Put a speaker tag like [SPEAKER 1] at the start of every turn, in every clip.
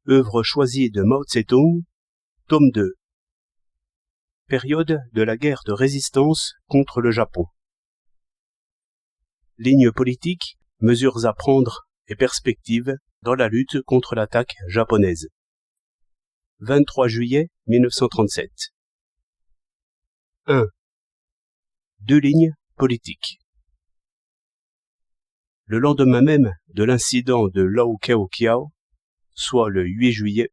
[SPEAKER 1] Œuvre choisie de Mao Tse-tung, tome 2. Période de la guerre de résistance contre le Japon. Lignes politiques, mesures à prendre et perspectives dans la lutte contre l'attaque japonaise. 23 juillet 1937. 1. Deux lignes politiques. Le lendemain même de l'incident de Lao-Kiao, soit le 8 juillet,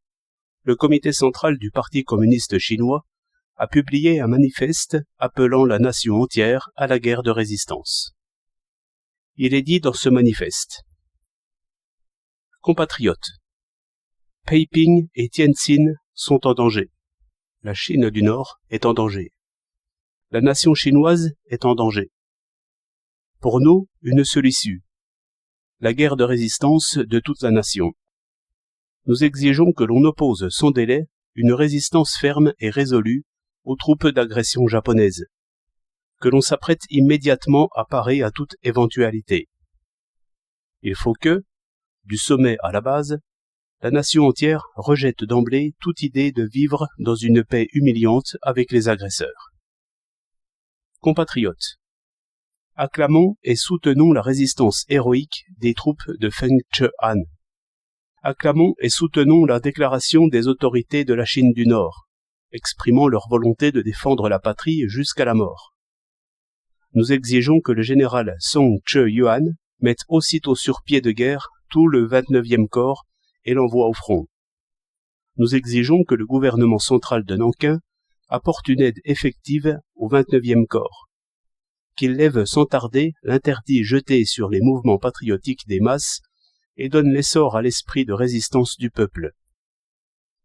[SPEAKER 1] le comité central du Parti communiste chinois a publié un manifeste appelant la nation entière à la guerre de résistance. Il est dit dans ce manifeste: Compatriotes, Peiping et Tientsin sont en danger. La Chine du Nord est en danger. La nation chinoise est en danger. Pour nous, une seule issue: la guerre de résistance de toute la nation. Nous exigeons que l'on oppose sans délai une résistance ferme et résolue aux troupes d'agression japonaises, que l'on s'apprête immédiatement à parer à toute éventualité. Il faut que, du sommet à la base, la nation entière rejette d'emblée toute idée de vivre dans une paix humiliante avec les agresseurs. Compatriotes, acclamons et soutenons la résistance héroïque des troupes de Feng Che-han. Acclamons et soutenons la déclaration des autorités de la Chine du Nord, exprimant leur volonté de défendre la patrie jusqu'à la mort. Nous exigeons que le général Song Che-yuan mette aussitôt sur pied de guerre tout le 29e corps et l'envoie au front. Nous exigeons que le gouvernement central de Nankin apporte une aide effective au 29e corps, qu'il lève sans tarder l'interdit jeté sur les mouvements patriotiques des masses et donne l'essor à l'esprit de résistance du peuple,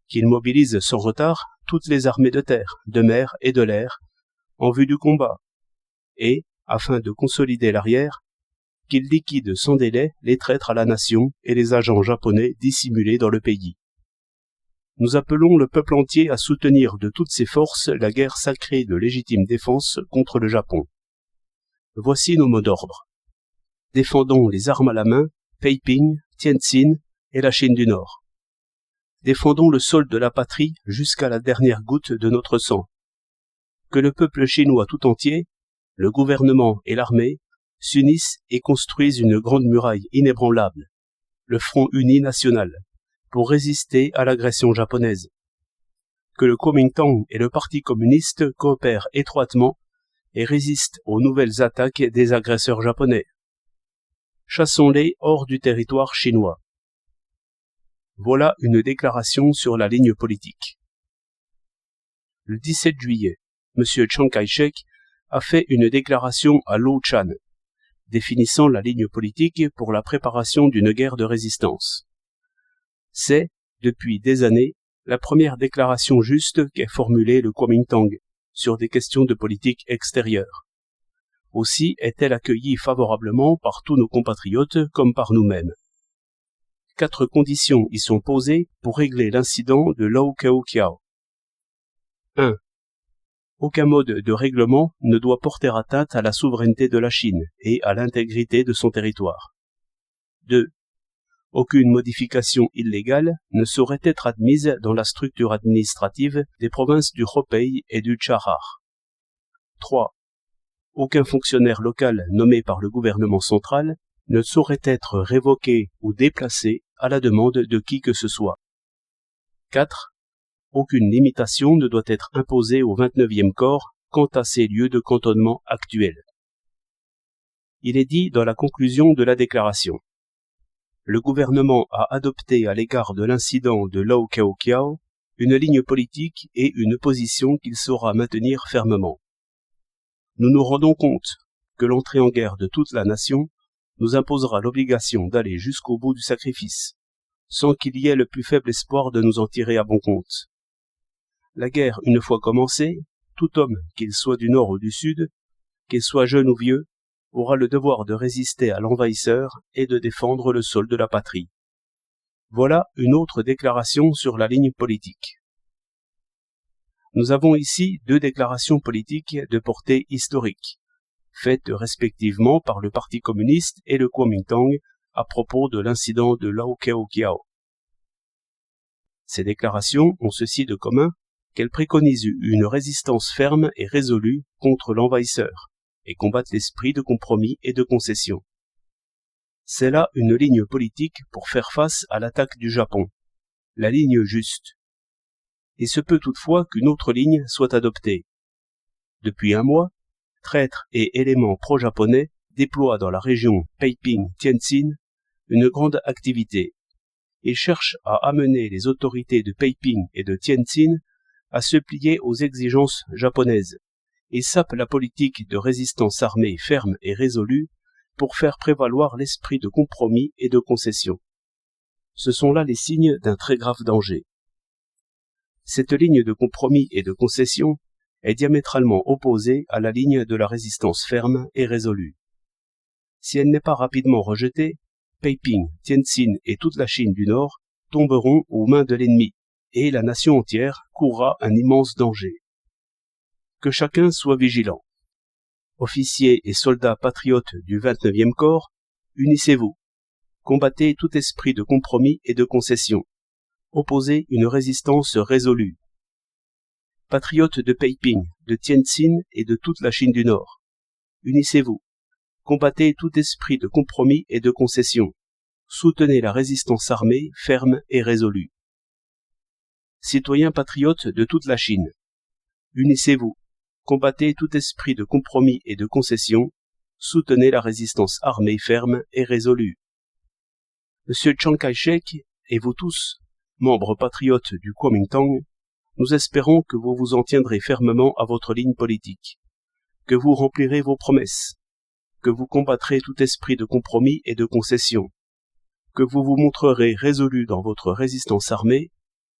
[SPEAKER 1] qu'il mobilise sans retard toutes les armées de terre, de mer et de l'air en vue du combat, et, afin de consolider l'arrière, qu'il liquide sans délai les traîtres à la nation et les agents japonais dissimulés dans le pays. Nous appelons le peuple entier à soutenir de toutes ses forces la guerre sacrée de légitime défense contre le Japon. Voici nos mots d'ordre. Défendons les armes à la main Peiping, Tientsin et la Chine du Nord. Défendons le sol de la patrie jusqu'à la dernière goutte de notre sang. Que le peuple chinois tout entier, le gouvernement et l'armée, s'unissent et construisent une grande muraille inébranlable, le front uni national, pour résister à l'agression japonaise. Que le Kuomintang et le Parti communiste coopèrent étroitement et résistent aux nouvelles attaques des agresseurs japonais. Chassons-les hors du territoire chinois. Voilà une déclaration sur la ligne politique. Le 17 juillet, M. Chiang Kai-shek a fait une déclaration à Lo-chan, définissant la ligne politique pour la préparation d'une guerre de résistance. C'est, depuis des années, la première déclaration juste qu'ait formulée le Kuomintang sur des questions de politique extérieure. Aussi est-elle accueillie favorablement par tous nos compatriotes comme par nous-mêmes. 4 conditions y sont posées pour régler l'incident de Lao-Kiao. 1. Aucun mode de règlement ne doit porter atteinte à la souveraineté de la Chine et à l'intégrité de son territoire. 2. Aucune modification illégale ne saurait être admise dans la structure administrative des provinces du Hubei et du Chahar. 3. Aucun fonctionnaire local nommé par le gouvernement central ne saurait être révoqué ou déplacé à la demande de qui que ce soit. 4. Aucune limitation ne doit être imposée au 29e corps quant à ses lieux de cantonnement actuels. Il est dit dans la conclusion de la déclaration: le gouvernement a adopté à l'égard de l'incident de Lao-Kiao une ligne politique et une position qu'il saura maintenir fermement. Nous nous rendons compte que l'entrée en guerre de toute la nation nous imposera l'obligation d'aller jusqu'au bout du sacrifice, sans qu'il y ait le plus faible espoir de nous en tirer à bon compte. La guerre, une fois commencée, tout homme, qu'il soit du nord ou du sud, qu'il soit jeune ou vieux, aura le devoir de résister à l'envahisseur et de défendre le sol de la patrie. Voilà une autre déclaration sur la ligne politique. Nous avons ici 2 déclarations politiques de portée historique, faites respectivement par le Parti communiste et le Kuomintang à propos de l'incident de Lao-Kiao. Ces déclarations ont ceci de commun qu'elles préconisent une résistance ferme et résolue contre l'envahisseur et combattent l'esprit de compromis et de concession. C'est là une ligne politique pour faire face à l'attaque du Japon, la ligne juste. Il se peut toutefois qu'une autre ligne soit adoptée. Depuis un mois, traîtres et éléments pro-japonais déploient dans la région Peiping-Tientsin une grande activité. Ils cherchent à amener les autorités de Peiping et de Tientsin à se plier aux exigences japonaises. Ils sapent la politique de résistance armée ferme et résolue pour faire prévaloir l'esprit de compromis et de concession. Ce sont là les signes d'un très grave danger. Cette ligne de compromis et de concession est diamétralement opposée à la ligne de la résistance ferme et résolue. Si elle n'est pas rapidement rejetée, Peiping, Tientsin et toute la Chine du Nord tomberont aux mains de l'ennemi, et la nation entière courra un immense danger. Que chacun soit vigilant. Officiers et soldats patriotes du 29e corps, unissez-vous. Combattez tout esprit de compromis et de concession. Opposez une résistance résolue. Patriotes de Peiping, de Tientsin et de toute la Chine du Nord, unissez-vous. Combattez tout esprit de compromis et de concession. Soutenez la résistance armée, ferme et résolue. Citoyens patriotes de toute la Chine, unissez-vous. Combattez tout esprit de compromis et de concession. Soutenez la résistance armée, ferme et résolue. Monsieur Chiang Kai-shek et vous tous, membres patriotes du Kuomintang, nous espérons que vous vous en tiendrez fermement à votre ligne politique, que vous remplirez vos promesses, que vous combattrez tout esprit de compromis et de concession, que vous vous montrerez résolu dans votre résistance armée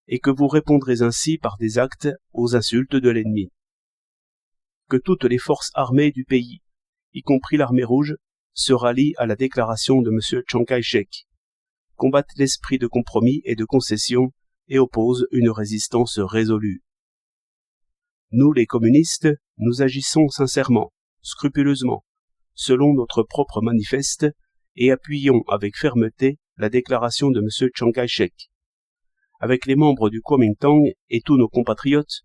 [SPEAKER 1] et que vous répondrez ainsi par des actes aux insultes de l'ennemi. Que toutes les forces armées du pays, y compris l'armée rouge, se rallient à la déclaration de M. Chiang Kai-shek, combattent l'esprit de compromis et de concession et opposent une résistance résolue. Nous, les communistes, nous agissons sincèrement, scrupuleusement, selon notre propre manifeste, et appuyons avec fermeté la déclaration de M. Chiang Kai-shek. Avec les membres du Kuomintang et tous nos compatriotes,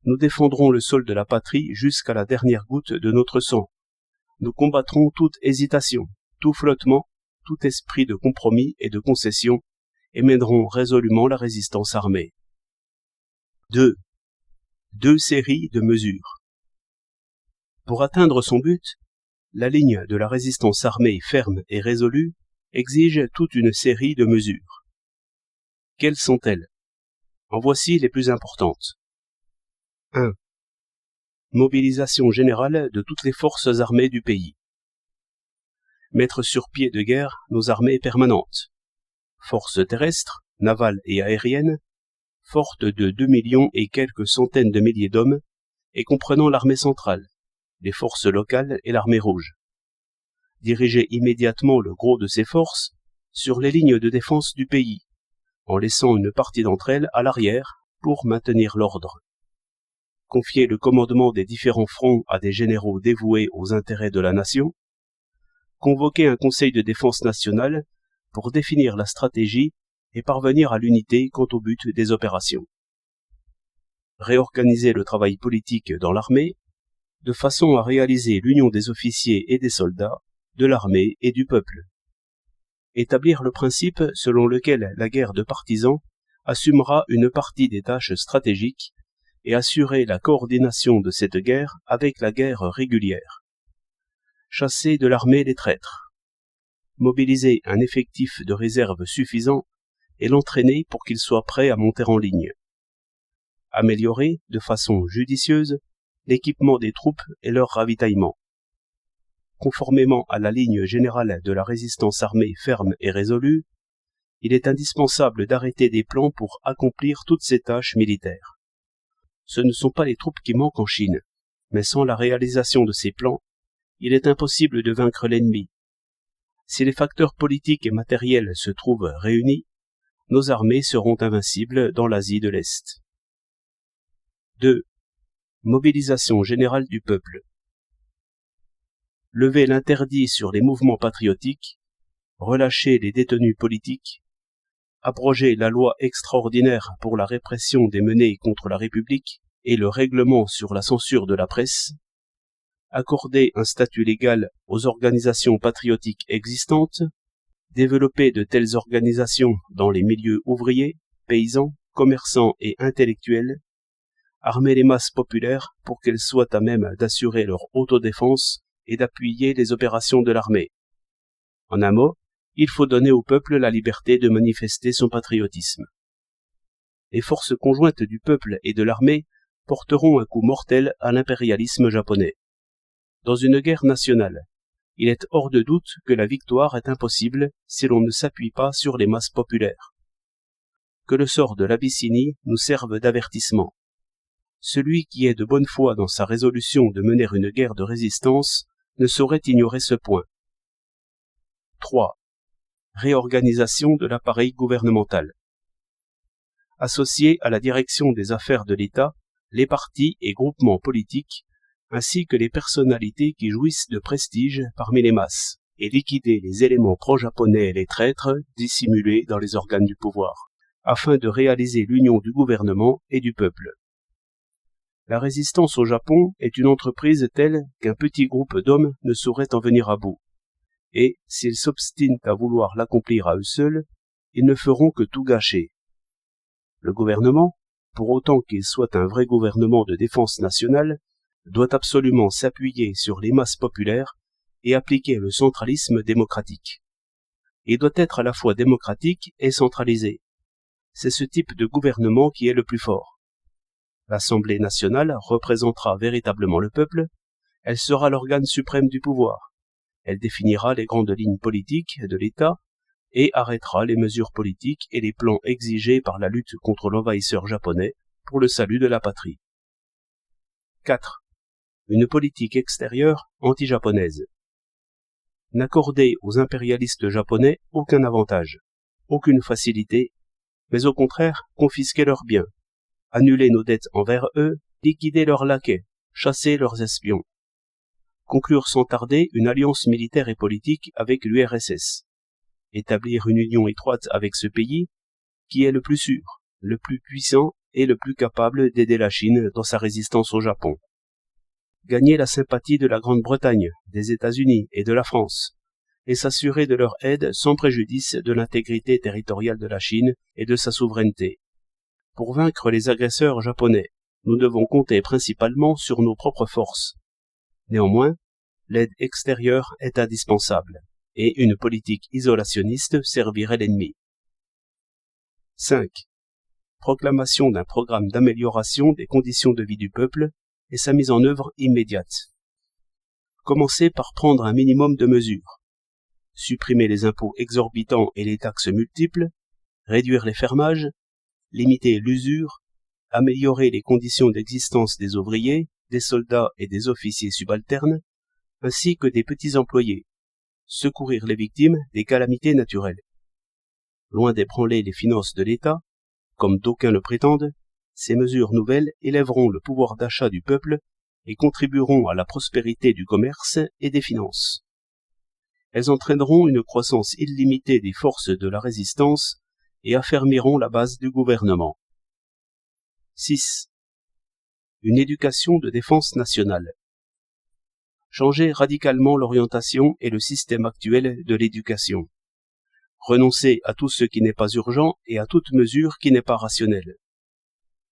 [SPEAKER 1] nous défendrons le sol de la patrie jusqu'à la dernière goutte de notre sang. Nous combattrons toute hésitation, tout flottement, tout esprit de compromis et de concession, et mènerons résolument la résistance armée. 2. Deux séries de mesures. Pour atteindre son but, la ligne de la résistance armée ferme et résolue exige toute une série de mesures. Quelles sont-elles? En voici les plus importantes. 1. Mobilisation générale de toutes les forces armées du pays. Mettre sur pied de guerre nos armées permanentes. Forces terrestres, navales et aériennes, fortes de 2 millions et quelques centaines de milliers d'hommes, et comprenant l'armée centrale, les forces locales et l'armée rouge. Diriger immédiatement le gros de ces forces sur les lignes de défense du pays, en laissant une partie d'entre elles à l'arrière pour maintenir l'ordre. Confier le commandement des différents fronts à des généraux dévoués aux intérêts de la nation. Convoquer un conseil de défense nationale pour définir la stratégie et parvenir à l'unité quant au but des opérations. Réorganiser le travail politique dans l'armée, de façon à réaliser l'union des officiers et des soldats, de l'armée et du peuple. Établir le principe selon lequel la guerre de partisans assumera une partie des tâches stratégiques et assurer la coordination de cette guerre avec la guerre régulière. Chasser de l'armée les traîtres. Mobiliser un effectif de réserve suffisant et l'entraîner pour qu'il soit prêt à monter en ligne. Améliorer, de façon judicieuse, l'équipement des troupes et leur ravitaillement. Conformément à la ligne générale de la résistance armée ferme et résolue, il est indispensable d'arrêter des plans pour accomplir toutes ces tâches militaires. Ce ne sont pas les troupes qui manquent en Chine, mais sans la réalisation de ces plans, il est impossible de vaincre l'ennemi. Si les facteurs politiques et matériels se trouvent réunis, nos armées seront invincibles dans l'Asie de l'Est. 2. Mobilisation générale du peuple. Lever l'interdit sur les mouvements patriotiques, relâcher les détenus politiques, abroger la loi extraordinaire pour la répression des menées contre la République et le règlement sur la censure de la presse, accorder un statut légal aux organisations patriotiques existantes, développer de telles organisations dans les milieux ouvriers, paysans, commerçants et intellectuels, armer les masses populaires pour qu'elles soient à même d'assurer leur autodéfense et d'appuyer les opérations de l'armée. En un mot, il faut donner au peuple la liberté de manifester son patriotisme. Les forces conjointes du peuple et de l'armée porteront un coup mortel à l'impérialisme japonais. Dans une guerre nationale, il est hors de doute que la victoire est impossible si l'on ne s'appuie pas sur les masses populaires. Que le sort de l'Abyssinie nous serve d'avertissement. Celui qui est de bonne foi dans sa résolution de mener une guerre de résistance ne saurait ignorer ce point. 3. Réorganisation de l'appareil gouvernemental. Associer à la direction des affaires de l'État les partis et groupements politiques, ainsi que les personnalités qui jouissent de prestige parmi les masses, et liquider les éléments pro-japonais et les traîtres dissimulés dans les organes du pouvoir, afin de réaliser l'union du gouvernement et du peuple. La résistance au Japon est une entreprise telle qu'un petit groupe d'hommes ne saurait en venir à bout. Et, s'ils s'obstinent à vouloir l'accomplir à eux seuls, ils ne feront que tout gâcher. Le gouvernement, pour autant qu'il soit un vrai gouvernement de défense nationale, doit absolument s'appuyer sur les masses populaires et appliquer le centralisme démocratique. Il doit être à la fois démocratique et centralisé. C'est ce type de gouvernement qui est le plus fort. L'Assemblée nationale représentera véritablement le peuple, elle sera l'organe suprême du pouvoir. Elle définira les grandes lignes politiques de l'État et arrêtera les mesures politiques et les plans exigés par la lutte contre l'envahisseur japonais pour le salut de la patrie. 4. Une politique extérieure anti-japonaise. N'accorder aux impérialistes japonais aucun avantage, aucune facilité, mais au contraire confisquer leurs biens, annuler nos dettes envers eux, liquider leurs laquais, chasser leurs espions. Conclure sans tarder une alliance militaire et politique avec l'URSS. Établir une union étroite avec ce pays, qui est le plus sûr, le plus puissant et le plus capable d'aider la Chine dans sa résistance au Japon. Gagner la sympathie de la Grande-Bretagne, des États-Unis et de la France, et s'assurer de leur aide sans préjudice de l'intégrité territoriale de la Chine et de sa souveraineté. Pour vaincre les agresseurs japonais, nous devons compter principalement sur nos propres forces. Néanmoins, l'aide extérieure est indispensable, et une politique isolationniste servirait l'ennemi. 5. Proclamation d'un programme d'amélioration des conditions de vie du peuple et sa mise en œuvre immédiate. Commencer par prendre un minimum de mesures. Supprimer les impôts exorbitants et les taxes multiples, réduire les fermages, limiter l'usure, améliorer les conditions d'existence des ouvriers, des soldats et des officiers subalternes, ainsi que des petits employés, secourir les victimes des calamités naturelles. Loin d'ébranler les finances de l'État, comme d'aucuns le prétendent, ces mesures nouvelles élèveront le pouvoir d'achat du peuple et contribueront à la prospérité du commerce et des finances. Elles entraîneront une croissance illimitée des forces de la résistance et affermiront la base du gouvernement. 6. Une éducation de défense nationale. Changer radicalement l'orientation et le système actuel de l'éducation. Renoncer à tout ce qui n'est pas urgent et à toute mesure qui n'est pas rationnelle.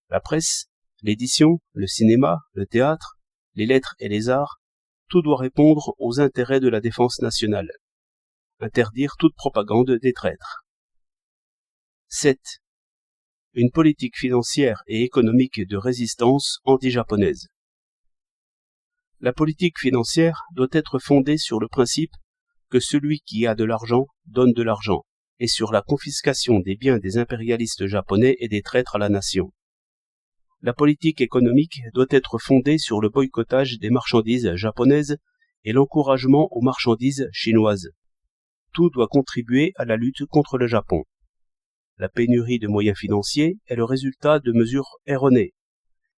[SPEAKER 1] La presse, l'édition, le cinéma, le théâtre, les lettres et les arts, tout doit répondre aux intérêts de la défense nationale. Interdire toute propagande des traîtres. 7. Une politique financière et économique de résistance anti-japonaise. La politique financière doit être fondée sur le principe que celui qui a de l'argent donne de l'argent, et sur la confiscation des biens des impérialistes japonais et des traîtres à la nation. La politique économique doit être fondée sur le boycottage des marchandises japonaises et l'encouragement aux marchandises chinoises. Tout doit contribuer à la lutte contre le Japon. La pénurie de moyens financiers est le résultat de mesures erronées.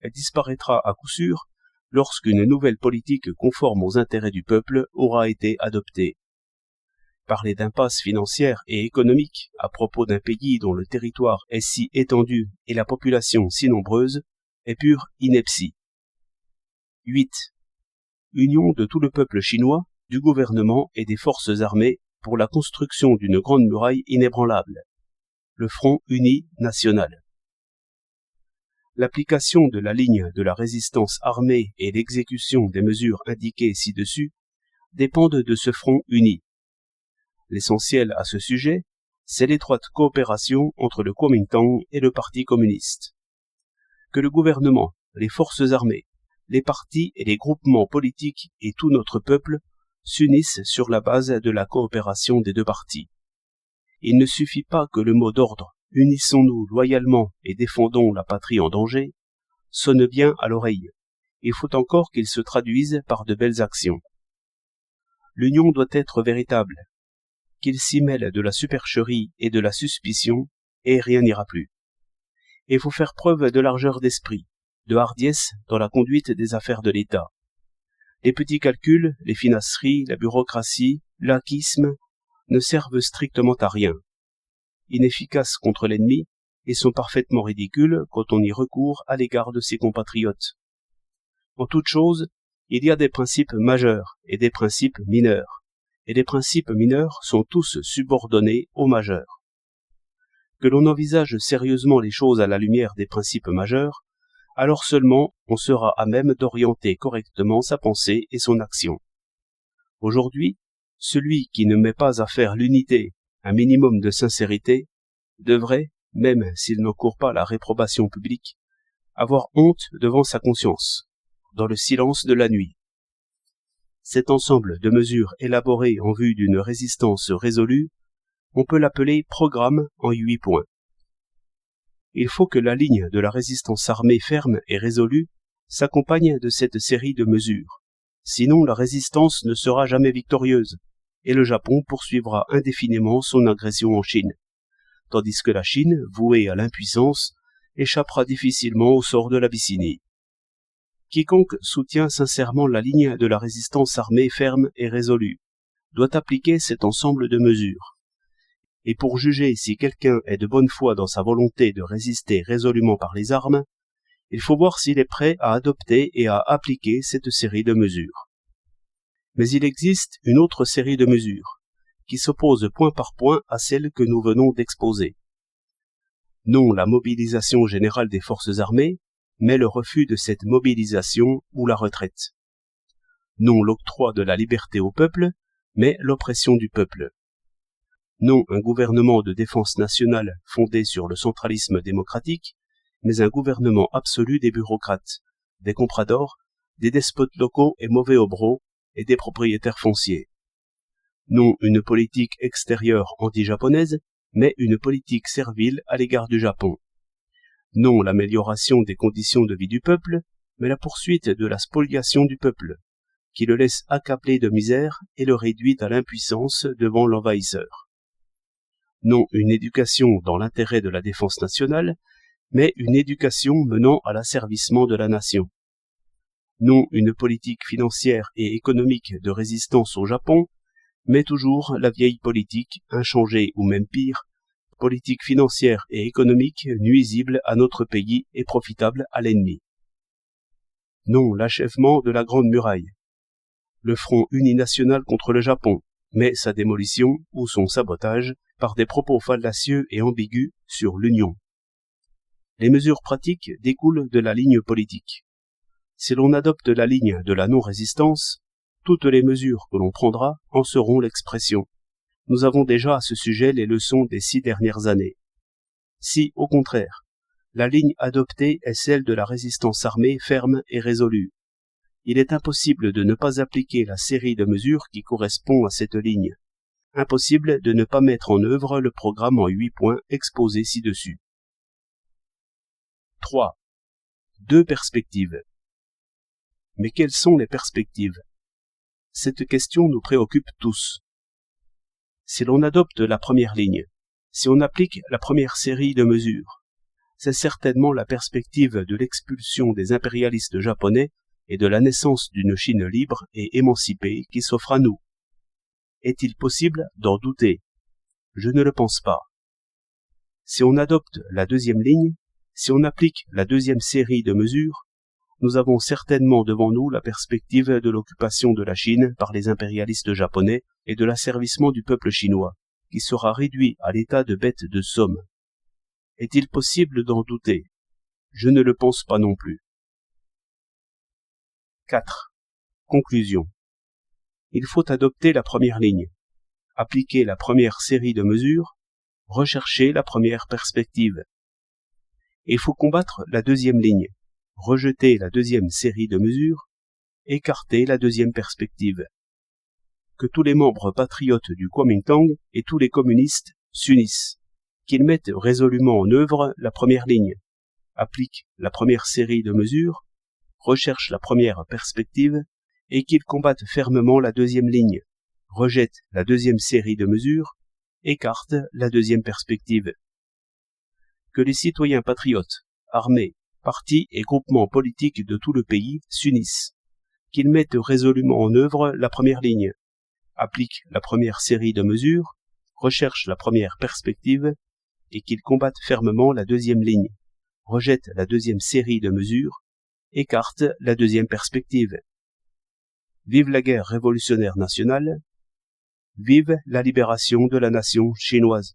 [SPEAKER 1] Elle disparaîtra à coup sûr lorsqu'une nouvelle politique conforme aux intérêts du peuple aura été adoptée. Parler d'impasse financière et économique à propos d'un pays dont le territoire est si étendu et la population si nombreuse est pure ineptie. 8. Union de tout le peuple chinois, du gouvernement et des forces armées pour la construction d'une grande muraille inébranlable. Le Front uni national. L'application de la ligne de la résistance armée et l'exécution des mesures indiquées ci-dessus dépendent de ce front uni. L'essentiel à ce sujet, c'est l'étroite coopération entre le Kuomintang et le Parti communiste. Que le gouvernement, les forces armées, les partis et les groupements politiques et tout notre peuple s'unissent sur la base de la coopération des deux partis. Il ne suffit pas que le mot d'ordre « Unissons-nous loyalement et défendons la patrie en danger » sonne bien à l'oreille. Il faut encore qu'il se traduise par de belles actions. L'union doit être véritable, qu'il s'y mêle de la supercherie et de la suspicion, et rien n'ira plus. Il faut faire preuve de largeur d'esprit, de hardiesse dans la conduite des affaires de l'État. Les petits calculs, les finasseries, la bureaucratie, l'achisme ne servent strictement à rien. Inefficaces contre l'ennemi, ils sont parfaitement ridicules quand on y recourt à l'égard de ses compatriotes. En toute chose, il y a des principes majeurs et des principes mineurs, et les principes mineurs sont tous subordonnés aux majeurs. Que l'on envisage sérieusement les choses à la lumière des principes majeurs, alors seulement on sera à même d'orienter correctement sa pensée et son action. Aujourd'hui, celui qui ne met pas à faire l'unité un minimum de sincérité devrait, même s'il n'encourt pas la réprobation publique, avoir honte devant sa conscience, dans le silence de la nuit. Cet ensemble de mesures élaborées en vue d'une résistance résolue, on peut l'appeler programme en 8 points. Il faut que la ligne de la résistance armée ferme et résolue s'accompagne de cette série de mesures. Sinon, la résistance ne sera jamais victorieuse, et le Japon poursuivra indéfiniment son agression en Chine, tandis que la Chine, vouée à l'impuissance, échappera difficilement au sort de l'Abyssinie. Quiconque soutient sincèrement la ligne de la résistance armée ferme et résolue doit appliquer cet ensemble de mesures. Et pour juger si quelqu'un est de bonne foi dans sa volonté de résister résolument par les armes, il faut voir s'il est prêt à adopter et à appliquer cette série de mesures. Mais il existe une autre série de mesures, qui s'oppose point par point à celle que nous venons d'exposer. Non la mobilisation générale des forces armées, mais le refus de cette mobilisation ou la retraite. Non l'octroi de la liberté au peuple, mais l'oppression du peuple. Non un gouvernement de défense nationale fondé sur le centralisme démocratique, mais un gouvernement absolu des bureaucrates, des compradors, des despotes locaux et mauvais hobereaux, et des propriétaires fonciers. Non une politique extérieure anti-japonaise, mais une politique servile à l'égard du Japon. Non l'amélioration des conditions de vie du peuple, mais la poursuite de la spoliation du peuple, qui le laisse accablé de misère et le réduit à l'impuissance devant l'envahisseur. Non une éducation dans l'intérêt de la défense nationale, mais une éducation menant à l'asservissement de la nation. Non une politique financière et économique de résistance au Japon, mais toujours la vieille politique, inchangée ou même pire, politique financière et économique nuisible à notre pays et profitable à l'ennemi. Non l'achèvement de la Grande Muraille, le front uninational contre le Japon, mais sa démolition ou son sabotage par des propos fallacieux et ambigus sur l'union. Les mesures pratiques découlent de la ligne politique. Si l'on adopte la ligne de la non-résistance, toutes les mesures que l'on prendra en seront l'expression. Nous avons déjà à ce sujet les leçons des 6 dernières années. Si, au contraire, la ligne adoptée est celle de la résistance armée ferme et résolue, il est impossible de ne pas appliquer la série de mesures qui correspond à cette ligne. Impossible de ne pas mettre en œuvre le programme en 8 points exposé ci-dessus. 3. 2 perspectives. Mais quelles sont les perspectives? Cette question nous préoccupe tous. Si l'on adopte la première ligne, si on applique la première série de mesures, c'est certainement la perspective de l'expulsion des impérialistes japonais et de la naissance d'une Chine libre et émancipée qui s'offre à nous. Est-il possible d'en douter? Je ne le pense pas. Si on adopte la deuxième ligne, si on applique la deuxième série de mesures, nous avons certainement devant nous la perspective de l'occupation de la Chine par les impérialistes japonais et de l'asservissement du peuple chinois, qui sera réduit à l'état de bête de somme. Est-il possible d'en douter? Je ne le pense pas non plus. 4. Conclusion. Il faut adopter la première ligne, appliquer la première série de mesures, rechercher la première perspective. Il faut combattre la deuxième ligne, rejeter la deuxième série de mesures, écarter la deuxième perspective. Que tous les membres patriotes du Kuomintang et tous les communistes s'unissent, qu'ils mettent résolument en œuvre la première ligne, appliquent la première série de mesures, recherchent la première perspective et qu'ils combattent fermement la deuxième ligne, rejettent la deuxième série de mesures, écartent la deuxième perspective. Que les citoyens patriotes, armés, partis et groupements politiques de tout le pays s'unissent, qu'ils mettent résolument en œuvre la première ligne, appliquent la première série de mesures, recherchent la première perspective et qu'ils combattent fermement la deuxième ligne, rejettent la deuxième série de mesures, écartent la deuxième perspective. Vive la guerre révolutionnaire nationale, vive la libération de la nation chinoise.